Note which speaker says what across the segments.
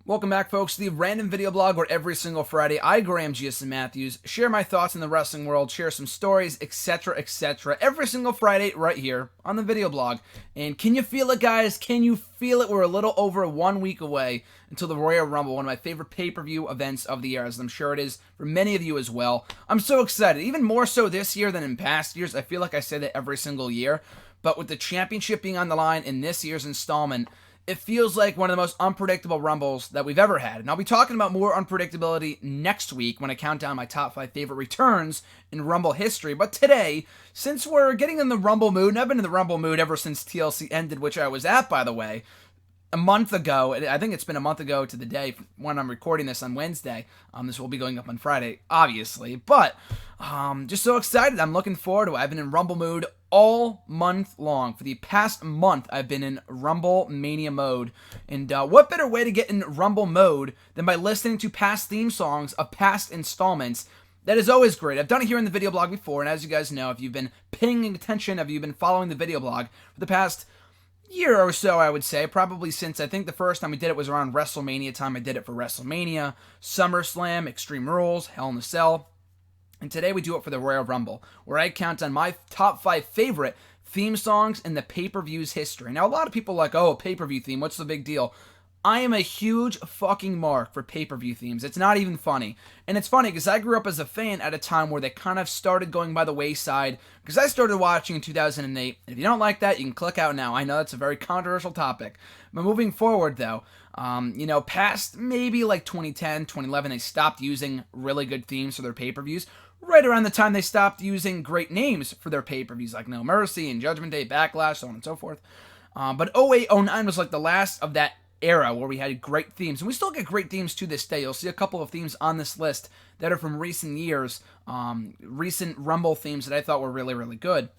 Speaker 1: Welcome back, folks, to the random video blog where every single Friday I, Graham Giason Matthews, share my thoughts in the wrestling world, share some stories, etc., etc. Every single Friday right here on the video blog. And can you feel it, guys? Can you feel it? We're a little over 1 week away until the Royal Rumble, one of my favorite pay-per-view events of the year, as I'm sure it is for many of you as well. I'm so excited, even more so this year than in past years. I feel like I say that every single year. But with the championship being on the line in this year's installment, it feels like one of the most unpredictable Rumbles that we've ever had. And I'll be talking about more unpredictability next week when I count down my top 5 favorite returns in Rumble history. But today, since we're getting in the Rumble mood, and I've been in the Rumble mood ever since TLC ended, which I was at, by the way, a month ago. I think it's been a month ago to the day when I'm recording this on Wednesday. This will be going up on Friday, obviously. But just so excited. I'm looking forward to it. I've been in Rumble mood all month long. For the past month, I've been in Rumble Mania mode. And what better way to get in Rumble mode than by listening to past theme songs of past installments? That is always great. I've done it here in the video blog before, and as you guys know, if you've been paying attention, if you've been following the video blog for the past year or so, I would say, probably since I think the first time we did it was around WrestleMania time. I did it for WrestleMania, SummerSlam, Extreme Rules, Hell in a Cell, and today we do it for the Royal Rumble, where I count on my top 5 favorite theme songs in the pay-per-view's history. Now, a lot of people are like, oh, pay-per-view theme, what's the big deal? I am a huge fucking mark for pay-per-view themes. It's not even funny. And it's funny because I grew up as a fan at a time where they kind of started going by the wayside, because I started watching in 2008. If you don't like that, you can click out now. I know that's a very controversial topic. But moving forward, though, past maybe like 2010, 2011, they stopped using really good themes for their pay-per-views. Right around the time they stopped using great names for their pay-per-views, like No Mercy and Judgment Day, Backlash, so on and so forth. But 08, 09 was like the last of that era where we had great themes, and we still get great themes to this day. You'll see a couple of themes on this list that are from recent years, recent Rumble themes that I thought were really, really good.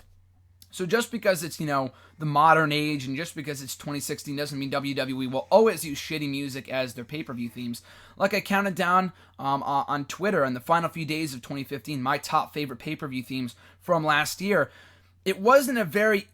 Speaker 1: So just because it's, the modern age and just because it's 2016 doesn't mean WWE will always use shitty music as their pay-per-view themes. Like I counted down on Twitter in the final few days of 2015, my top favorite pay-per-view themes from last year. It wasn't a very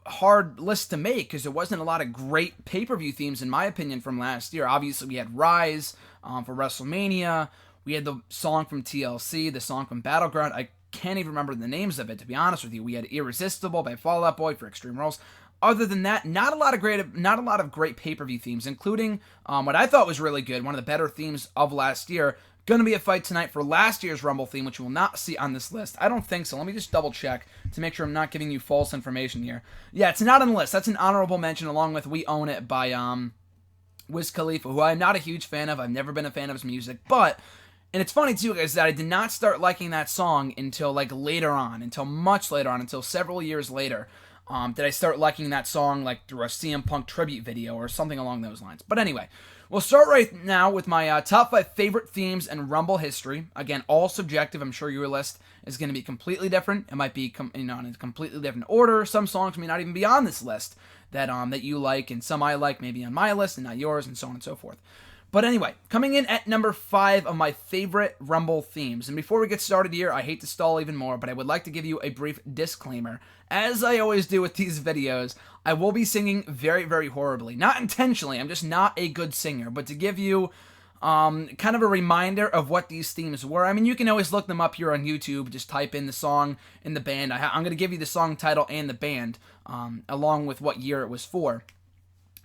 Speaker 1: hard list to make because there wasn't a lot of great pay-per-view themes, in my opinion, from last year. Obviously, we had Rise for WrestleMania. We had the song from TLC, the song from Battleground. I can't even remember the names of it, to be honest with you. We had Irresistible by Fall Out Boy for Extreme Rules. Other than that, not a lot of great pay-per-view themes, including what I thought was really good, one of the better themes of last year. Going to be a fight tonight for last year's Rumble theme, which you will not see on this list. I don't think so. Let me just double check to make sure I'm not giving you false information here. Yeah, it's not on the list. That's an honorable mention along with We Own It by Wiz Khalifa, who I'm not a huge fan of. I've never been a fan of his music, but, and it's funny too, guys, that I did not start liking that song until until much later on, until several years later. Did I start liking that song like through a CM Punk tribute video or something along those lines. But anyway, we'll start right now with my top 5 favorite themes in Rumble history. Again, all subjective. I'm sure your list is going to be completely different. It might be in a completely different order. Some songs may not even be on this list that you like, and some I like maybe on my list and not yours, and so on and so forth. But anyway, coming in at number 5 of my favorite Rumble themes. And before we get started here, I hate to stall even more, but I would like to give you a brief disclaimer. As I always do with these videos, I will be singing very, very horribly. Not intentionally, I'm just not a good singer. But to give you kind of a reminder of what these themes were. I mean, you can always look them up here on YouTube. Just type in the song and the band. I'm going to give you the song title and the band, along with what year it was for.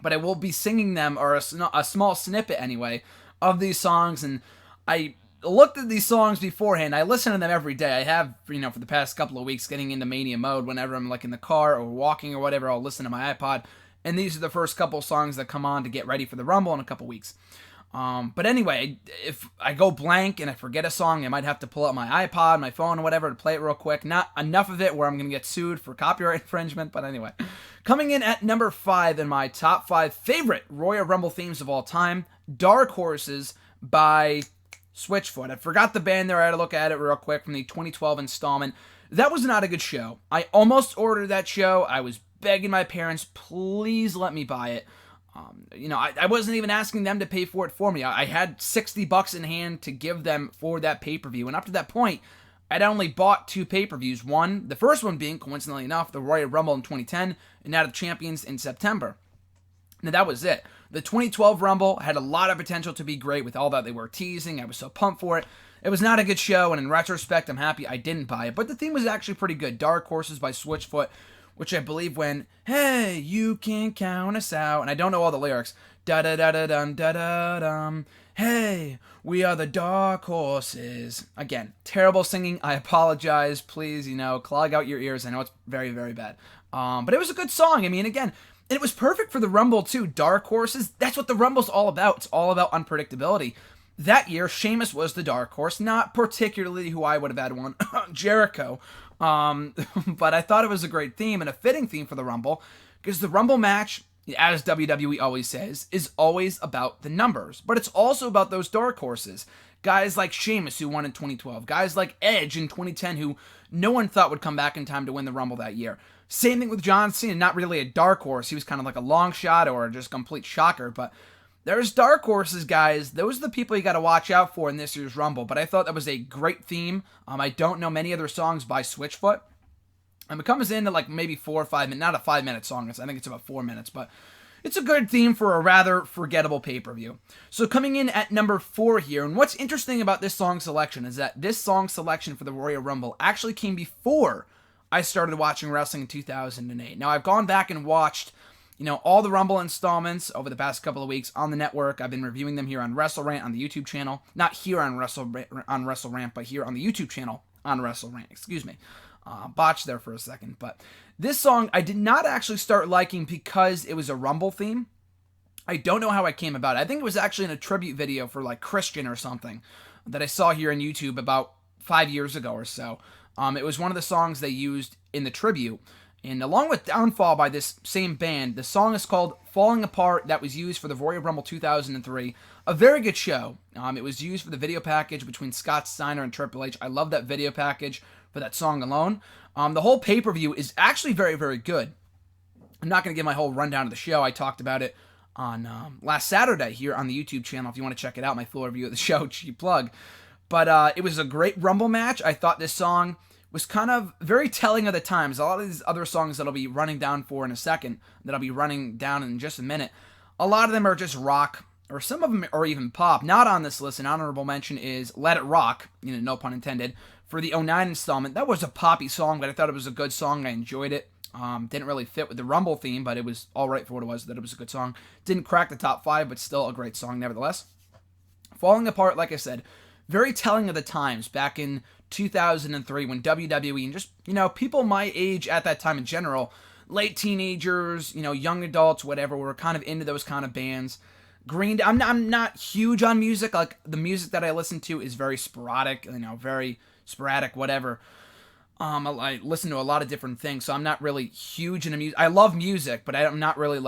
Speaker 1: But I will be singing them, or a small snippet anyway, of these songs. And I looked at these songs beforehand. I listen to them every day. I have, for the past couple of weeks, getting into Mania mode. Whenever I'm like in the car or walking or whatever, I'll listen to my iPod. And these are the first couple songs that come on to get ready for the Rumble in a couple weeks. But anyway, if I go blank and I forget a song, I might have to pull out my iPod, my phone, or whatever to play it real quick. Not enough of it where I'm going to get sued for copyright infringement, but anyway. Coming in at number 5 in my top 5 favorite Royal Rumble themes of all time, Dark Horses by Switchfoot. I forgot the band there. I had to look at it real quick from the 2012 installment. That was not a good show. I almost ordered that show. I was begging my parents, please let me buy it. I wasn't even asking them to pay for it for me. I had $60 in hand to give them for that pay-per-view. And up to that point, I'd only bought 2 pay-per-views. The first one being, coincidentally enough, the Royal Rumble in 2010 and Night of Champions in September. Now, that was it. The 2012 Rumble had a lot of potential to be great with all that they were teasing. I was so pumped for it. It was not a good show, and in retrospect, I'm happy I didn't buy it. But the theme was actually pretty good. Dark Horses by Switchfoot, which I believe went, hey, you can count us out. And I don't know all the lyrics. Da-da-da-da-dum, da-da-dum. Hey, we are the Dark Horses. Again, terrible singing. I apologize. Please, clog out your ears. I know it's very, very bad. But it was a good song. I mean, again, and it was perfect for the Rumble, too. Dark Horses, that's what the Rumble's all about. It's all about unpredictability. That year, Sheamus was the dark horse, not particularly who I would have had one, Jericho. But I thought it was a great theme and a fitting theme for the Rumble, because the Rumble match, as WWE always says, is always about the numbers. But it's also about those dark horses. Guys like Sheamus, who won in 2012. Guys like Edge in 2010, who no one thought would come back in time to win the Rumble that year. Same thing with John Cena, not really a dark horse. He was kind of like a long shot or just a complete shocker, but there's dark horses, guys. Those are the people you got to watch out for in this year's Rumble. But I thought that was a great theme. I don't know many other songs by Switchfoot. It comes into like maybe 4 or 5 minutes. Not a 5-minute song. I think it's about 4 minutes. But it's a good theme for a rather forgettable pay-per-view. So coming in at number 4 here. And what's interesting about this song selection is that this song selection for the Royal Rumble actually came before I started watching wrestling in 2008. Now, I've gone back and watched all the Rumble installments over the past couple of weeks on the network. I've been reviewing them here on WrestleRant on the YouTube channel. Not here on WrestleRant, but here on the YouTube channel on WrestleRant. Excuse me. Botched there for a second. But this song I did not actually start liking because it was a Rumble theme. I don't know how I came about it. I think it was actually in a tribute video for like Christian or something that I saw here on YouTube about 5 years ago or so. It was one of the songs they used in the tribute. And along with Downfall by this same band, the song is called Falling Apart, that was used for the Royal Rumble 2003. A very good show. It was used for the video package between Scott Steiner and Triple H. I love that video package for that song alone. The whole pay-per-view is actually very, very good. I'm not going to give my whole rundown of the show. I talked about it on last Saturday here on the YouTube channel. If you want to check it out, my full review of the show, cheap plug. But it was a great Rumble match. I thought this song was kind of very telling of the times. A lot of these other songs that I'll be running down for in a second, that I'll be running down in just a minute, a lot of them are just rock, or some of them are even pop. Not on this list. An honorable mention is Let It Rock, no pun intended, for the 09 installment. That was a poppy song, but I thought it was a good song. I enjoyed it. Didn't really fit with the Rumble theme, but it was alright for what it was, that it was a good song. Didn't crack the top 5, but still a great song nevertheless. Falling Apart, like I said, very telling of the times back in 2003 when WWE and just, people my age at that time in general, late teenagers, young adults, whatever, were kind of into those kind of bands. Green Day, I'm not huge on music. Like, the music that I listen to is very sporadic, whatever. I listen to a lot of different things, so I'm not really huge into music. I love music, but I'm not really,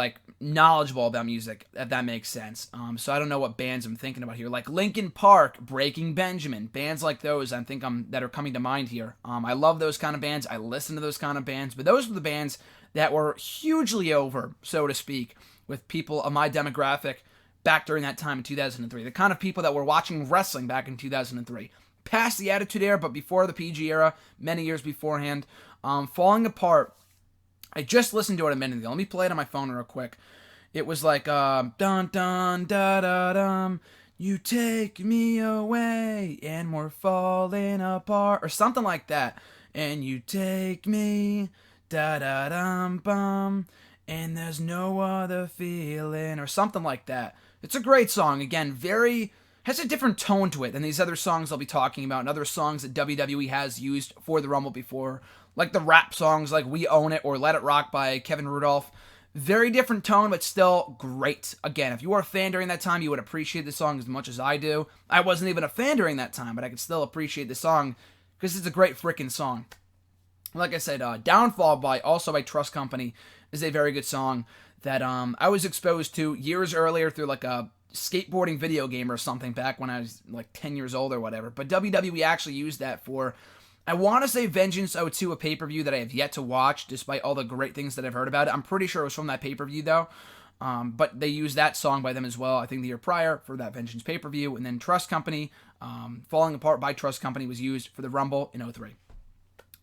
Speaker 1: knowledgeable about music, if that makes sense. So I don't know what bands I'm thinking about here. Like Linkin Park, Breaking Benjamin, bands like those that are coming to mind here. I love those kind of bands. I listen to those kind of bands, but those were the bands that were hugely over, so to speak, with people of my demographic back during that time in 2003. The kind of people that were watching wrestling back in 2003. Past the Attitude Era, but before the PG era, many years beforehand. Falling Apart, I just listened to it a minute ago. Let me play it on my phone real quick. It was like, dun dun da da dum, you take me away, and we're falling apart, or something like that. And you take me, da da dum bum, and there's no other feeling, or something like that. It's a great song. Again, has a different tone to it than these other songs I'll be talking about, and other songs that WWE has used for the Rumble before, like the rap songs like We Own It or Let It Rock by Kevin Rudolph. Very different tone, but still great. Again, if you were a fan during that time, you would appreciate the song as much as I do. I wasn't even a fan during that time, but I could still appreciate the song because it's a great freaking song. Like I said, Downfall also by Trust Company is a very good song that I was exposed to years earlier through like a skateboarding video game or something back when I was like 10 years old or whatever. But WWE actually used that for, I want to say Vengeance 02, a pay-per-view that I have yet to watch, despite all the great things that I've heard about it. I'm pretty sure it was from that pay-per-view, though. But they used that song by them as well, I think the year prior, for that Vengeance pay-per-view. And then Trust Company, Falling Apart by Trust Company, was used for the Rumble in 03.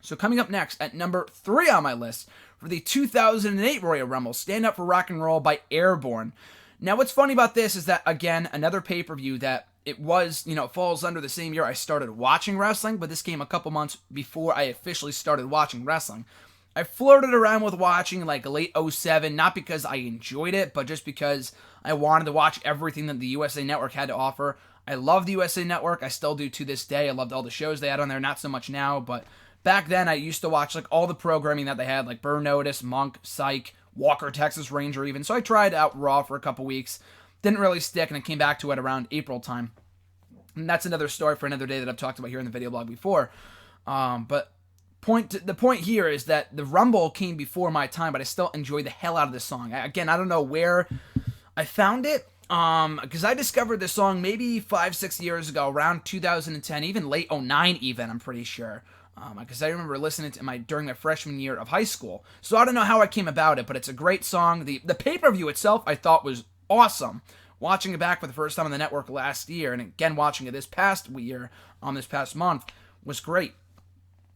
Speaker 1: So coming up next at number 3 on my list for the 2008 Royal Rumble, Stand Up for Rock and Roll by Airborne. Now what's funny about this is that, again, another pay-per-view that it was, it falls under the same year I started watching wrestling, but this came a couple months before I officially started watching wrestling. I flirted around with watching like late 07, not because I enjoyed it, but just because I wanted to watch everything that the USA Network had to offer. I love the USA Network. I still do to this day. I loved all the shows they had on there, not so much now, but back then I used to watch like all the programming that they had, like Burn Notice, Monk, Psych, Walker, Texas Ranger even. So I tried out Raw for a couple weeks. Didn't really stick, and I came back to it around April time. And that's another story for another day that I've talked about here in the video blog before. But the point here is that the Rumble came before my time, but I still enjoy the hell out of this song. I don't know where I found it, because I discovered this song maybe 5-6 years ago, around 2010, even late 09 even, I'm pretty sure. Because I remember listening to it during my freshman year of high school. So I don't know how I came about it, but it's a great song. The pay-per-view itself I thought was awesome. Watching it back for the first time on the network last year, and again watching it this past year, this past month, was great.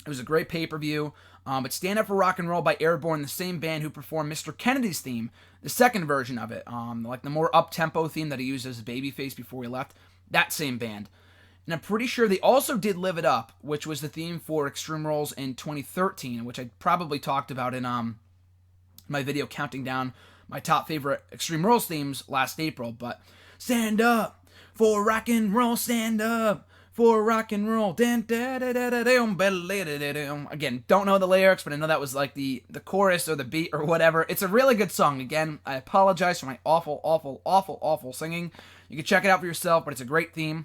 Speaker 1: It was a great pay-per-view. But Stand Up for Rock and Roll by Airborne, the same band who performed Mr. Kennedy's theme, the second version of it, like the more up-tempo theme that he used as a babyface before he left, that same band. And I'm pretty sure they also did Live It Up, which was the theme for Extreme Rules in 2013, which I probably talked about in my video counting down my top favorite Extreme Rules themes last April. But stand up for rock and roll, stand up for rock and roll. Again, don't know the lyrics, but I know that was like the chorus or the beat or whatever. It's a really good song. Again, I apologize for my awful singing. You can check it out for yourself, but it's a great theme.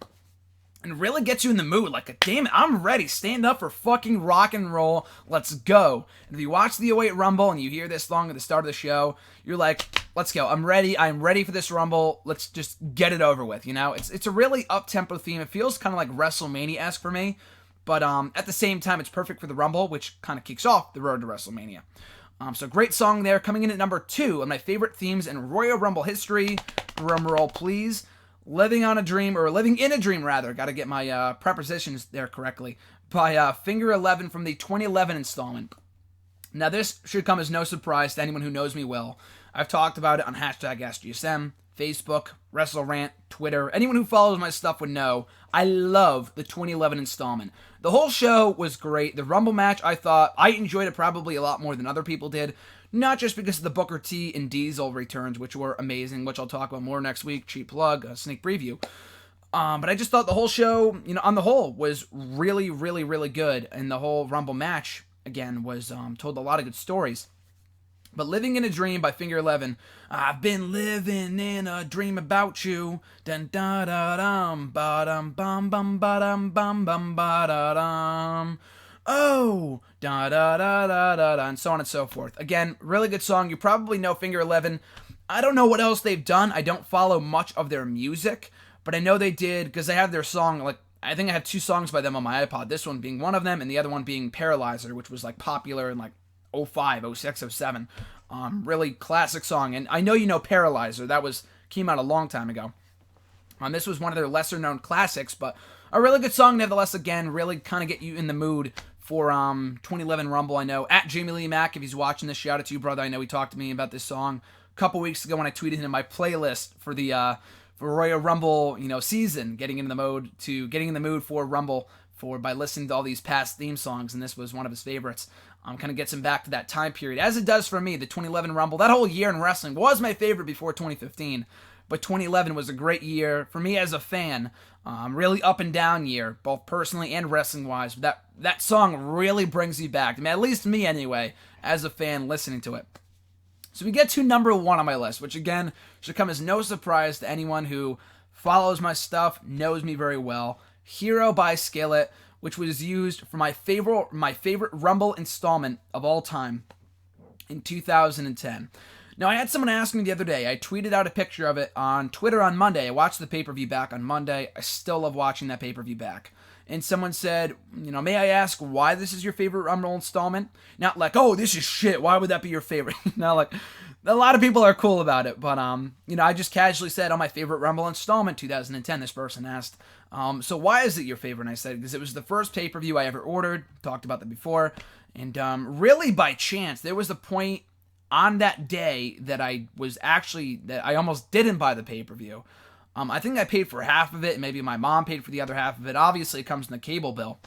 Speaker 1: And really gets you in the mood, like, damn it, I'm ready, stand up for fucking rock and roll, let's go. And if you watch the 08 Rumble and you hear this song at the start of the show, you're like, let's go, I'm ready for this Rumble, let's just get it over with, It's a really up-tempo theme, it feels kind of like WrestleMania-esque for me, but at the same time, it's perfect for the Rumble, which kind of kicks off the road to WrestleMania. So great song there, coming in at number 2 of my favorite themes in Royal Rumble history, drum roll please, Living in a Dream, rather. Got to get my prepositions there correctly. By Finger 11 from the 2011 installment. Now, this should come as no surprise to anyone who knows me well. I've talked about it on #AskGSM, Facebook, WrestleRant, Twitter. Anyone who follows my stuff would know I love the 2011 installment. The whole show was great. The Rumble match, I enjoyed it probably a lot more than other people did. Not just because of the Booker T and Diesel returns, which were amazing, which I'll talk about more next week, cheap plug, a sneak preview. But I just thought the whole show, on the whole, was really, really, really good. And the whole Rumble match, again, was told a lot of good stories. But Living in a Dream by Finger 11, I've been living in a dream about you. Dun da da dum, ba dum bum bum ba dum bum bum ba da dum. Oh, da da da da da da, and so on and so forth. Again, really good song. You probably know Finger 11. I don't know what else they've done. I don't follow much of their music, but I know they did because they have their song. Like, I think I have 2 songs by them on my iPod. This one being one of them, and the other one being Paralyzer, which was like popular in like 05, 06, 07. Really classic song. And I know you know Paralyzer. That came out a long time ago. This was one of their lesser known classics, but a really good song nevertheless. Again, really kind of get you in the mood for 2011 Rumble. I know at Jamie Lee Mack, if he's watching this, shout out to you, brother. I know he talked to me about this song a couple weeks ago when I tweeted him my playlist for the for Royal Rumble season, getting in the mood for Rumble by listening to all these past theme songs, and this was one of his favorites. Kind of gets him back to that time period, as it does for me. The 2011 Rumble, that whole year in wrestling was my favorite before 2015. But 2011 was a great year for me as a fan. Really up and down year, both personally and wrestling-wise. That song really brings you back. I mean, at least me anyway, as a fan listening to it. So we get to number 1 on my list, which again should come as no surprise to anyone who follows my stuff, knows me very well. Hero by Skillet, which was used for my favorite Rumble installment of all time in 2010. Now, I had someone ask me the other day. I tweeted out a picture of it on Twitter on Monday. I watched the pay-per-view back on Monday. I still love watching that pay-per-view back. And someone said, may I ask why this is your favorite Rumble installment? Not like, oh, this is shit. Why would that be your favorite? Not like, A lot of people are cool about it, but I just casually said, "Oh, my favorite Rumble installment, 2010." This person asked, "So why is it your favorite?" And I said, "Because it was the first pay-per-view I ever ordered." Talked about that before, and really by chance, there was a point on that day that I almost didn't buy the pay-per-view. I think I paid for half of it, and maybe my mom paid for the other half of it. Obviously, it comes in the cable bill.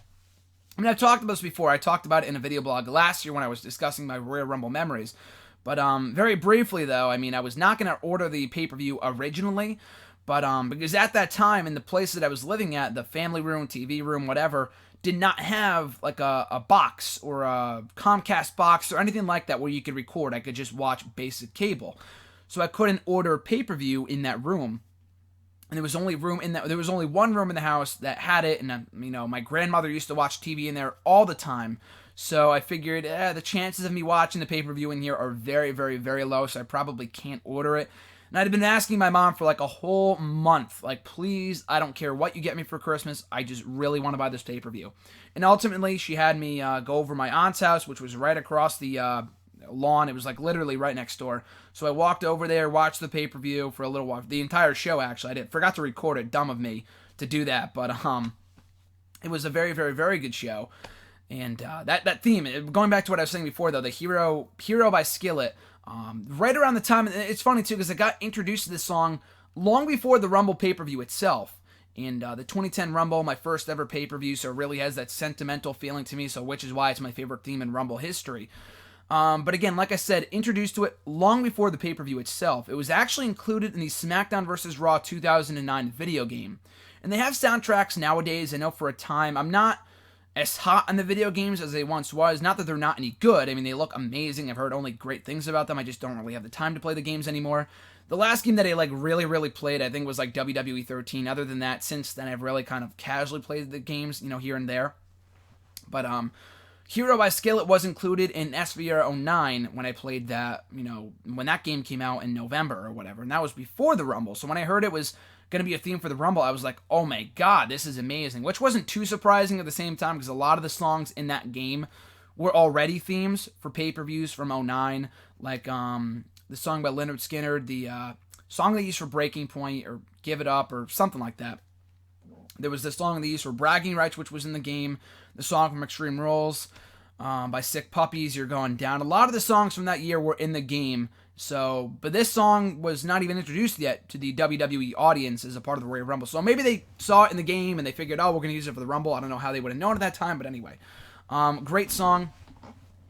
Speaker 1: I mean, I've talked about this before. I talked about it in a video blog last year when I was discussing my Royal Rumble memories. But very briefly, though, I mean, I was not going to order the pay-per-view originally, but because at that time, in the place that I was living at, the family room, TV room, whatever, did not have like a box or a Comcast box or anything like that where you could record. I could just watch basic cable. So I couldn't order pay-per-view in that room. And there was only one room in the house that had it, and my grandmother used to watch TV in there all the time. So I figured the chances of me watching the pay-per-view in here are very, very, very low, so I probably can't order it. And I'd been asking my mom for like a whole month, like, please, I don't care what you get me for Christmas, I just really want to buy this pay-per-view. And ultimately, she had me go over to my aunt's house, which was right across the lawn. It was like literally right next door. So I walked over there, watched the pay-per-view for a little while, the entire show actually. Forgot to record it, dumb of me to do that, but it was a very, very, very good show. And that theme, going back to what I was saying before, though, the Hero by Skillet, right around the time, and it's funny, too, because I got introduced to this song long before the Rumble pay-per-view itself. And the 2010 Rumble, my first ever pay-per-view, so it really has that sentimental feeling to me, so which is why it's my favorite theme in Rumble history. But again, like I said, introduced to it long before the pay-per-view itself. It was actually included in the SmackDown vs. Raw 2009 video game. And they have soundtracks nowadays. I know for a time, I'm not as hot on the video games as they once was. Not that they're not any good. I mean, they look amazing. I've heard only great things about them. I just don't really have the time to play the games anymore. The last game that I really, really played, I think, was like WWE 13. Other than that, since then, I've really kind of casually played the games, here and there. But Hero by Skillet was included in SVR 09 when I played that, when that game came out in November or whatever. And that was before the Rumble. So when I heard it was going to be a theme for the Rumble, I was like, oh my god, this is amazing. Which wasn't too surprising at the same time, because a lot of the songs in that game were already themes for pay-per-views from 09, like the song by Leonard Skinner, the song they used for Breaking Point, or Give It Up, or something like that. There was the song they used for Bragging Rights, which was in the game, the song from Extreme Rules by Sick Puppies, You're Going Down. A lot of the songs from that year were in the game. So, but this song was not even introduced yet to the WWE audience as a part of the Royal Rumble. So maybe they saw it in the game and they figured, oh, we're going to use it for the Rumble. I don't know how they would have known at that time, but anyway. Great song.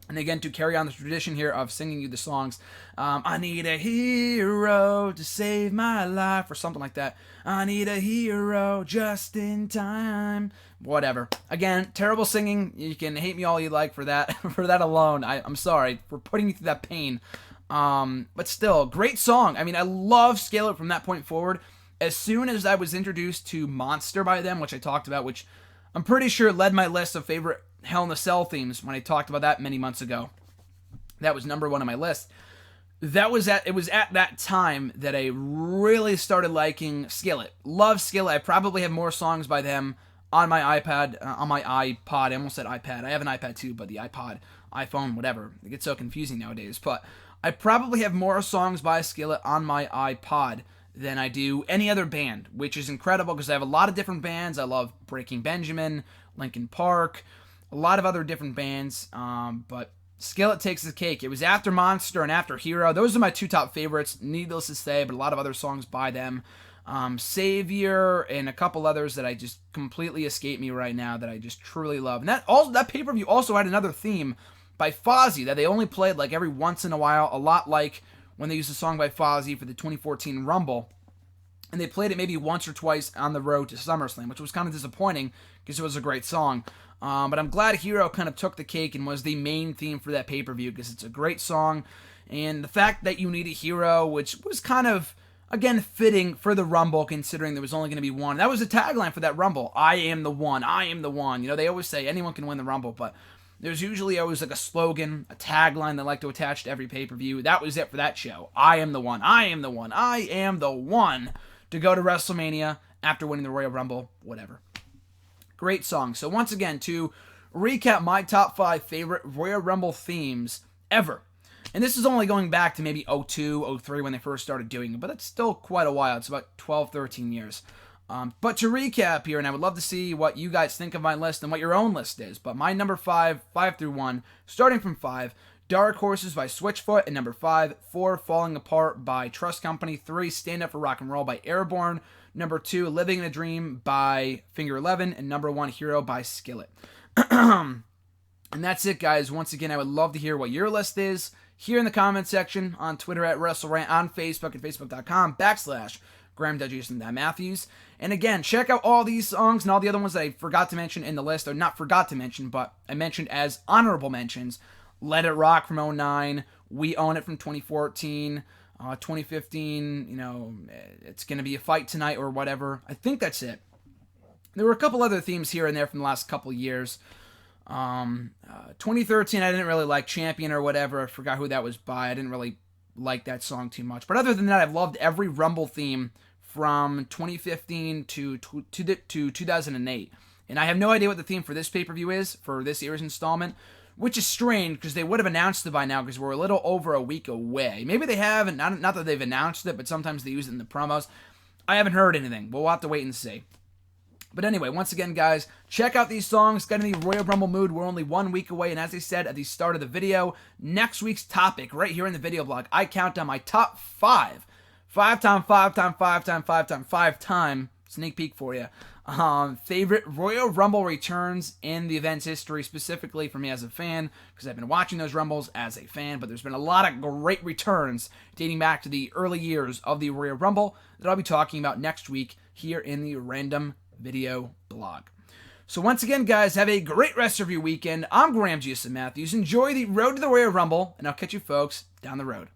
Speaker 1: And again, to carry on the tradition here of singing you the songs, I need a hero to save my life, or something like that. I need a hero just in time. Whatever. Again, terrible singing. You can hate me all you like for that. For that alone. I'm sorry for putting you through that pain. But still, great song. I mean, I love Skillet from that point forward. As soon as I was introduced to Monster by them, which I talked about, which I'm pretty sure led my list of favorite Hell in a Cell themes when I talked about that many months ago. That was number one on my list. It was at that time that I really started liking Skillet. Love Skillet. I probably have more songs by them on my iPad, on my iPod. I almost said iPad. I have an iPad too, but the iPod, iPhone, whatever. It gets so confusing nowadays. But I probably have more songs by Skillet on my iPod than I do any other band, which is incredible because I have a lot of different bands. I love Breaking Benjamin, Linkin Park, a lot of other different bands, but Skillet takes the cake. It was after Monster and after Hero. Those are my two top favorites, needless to say, but a lot of other songs by them. Savior and a couple others that I just completely escape me right now that I just truly love. And that pay-per-view also had another theme by Fozzy that they only played like every once in a while, a lot like when they used a song by Fozzy for the 2014 Rumble. And they played it maybe once or twice on the road to SummerSlam, which was kind of disappointing because it was a great song. But I'm glad Hero kind of took the cake and was the main theme for that pay-per-view because it's a great song. And the fact that you need a hero, which was kind of, again, fitting for the Rumble considering there was only going to be one. That was the tagline for that Rumble. I am the one. I am the one. They always say anyone can win the Rumble, but there's usually always like a slogan, a tagline they like to attach to every pay-per-view. That was it for that show. I am the one. I am the one. I am the one to go to WrestleMania after winning the Royal Rumble, whatever. Great song. So once again, to recap my top 5 favorite Royal Rumble themes ever. And this is only going back to maybe 02, 03 when they first started doing it, but that's still quite a while. It's about 12, 13 years. But to recap here, and I would love to see what you guys think of my list and what your own list is. But my number 5 through 1, starting from 5, Dark Horses by Switchfoot, and number 5, 4, Falling Apart by Trust Company, 3, Stand Up for Rock and Roll by Airborne, number 2, Living in a Dream by Finger 11, and number 1, Hero by Skillet. And that's it, guys. Once again, I would love to hear what your list is here in the comment section, on Twitter at WrestleRant, on Facebook at facebook.com/Graham.Jason.Matthews. And again, check out all these songs and all the other ones that I forgot to mention in the list, or not forgot to mention, but I mentioned as honorable mentions. Let It Rock from 09, We Own It from 2014, 2015, It's Gonna Be a Fight Tonight or whatever. I think that's it. There were a couple other themes here and there from the last couple years. 2013, I didn't really like Champion or whatever. I forgot who that was by. I didn't really like that song too much. But other than that, I've loved every Rumble theme from 2015 to 2008. And I have no idea what the theme for this pay-per-view is, for this year's installment, which is strange because they would have announced it by now because we're a little over a week away. Maybe they haven't, not that they've announced it, but sometimes they use it in the promos. I haven't heard anything. We'll have to wait and see. But anyway, once again, guys, check out these songs. Get in the Royal Rumble mood. We're only 1 week away. And as I said at the start of the video, next week's topic right here in the video blog, I count down my top 5 sneak peek for you. Favorite Royal Rumble returns in the event's history, specifically for me as a fan, because I've been watching those Rumbles as a fan, but there's been a lot of great returns dating back to the early years of the Royal Rumble that I'll be talking about next week here in the random video blog. So once again, guys, have a great rest of your weekend. I'm Graham Jason Matthews. Enjoy the road to the Royal Rumble, and I'll catch you folks down the road.